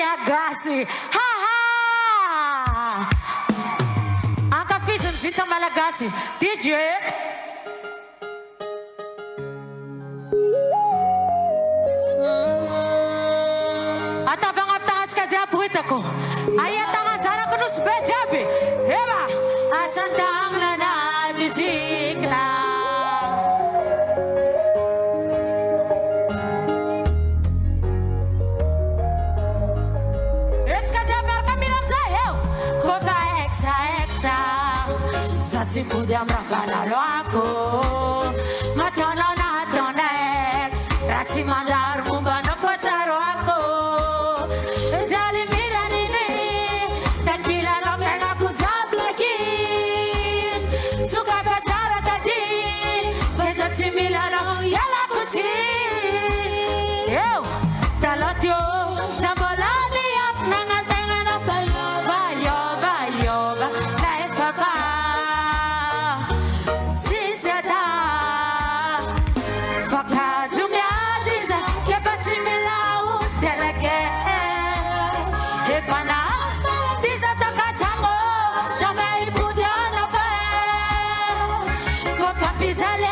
Agasi. Ha ha! Anka fizem vita Malagasi. DJ. Atabang tangan sekali puita ko. Ayat tangan sana ko nus bejabi. Eba, asantang na na bisikla. Si pudiam rafalaro ako Matono na tonex Ratsi mandar mubano pacharo ako Jali mira nini Tranquila no fena kujablaki Suka pacharo tadi Pesa chimila no yala kuchi Yo, talotyo Sambolani afnangan tengan no Bayoga, yoga Life papa Pizza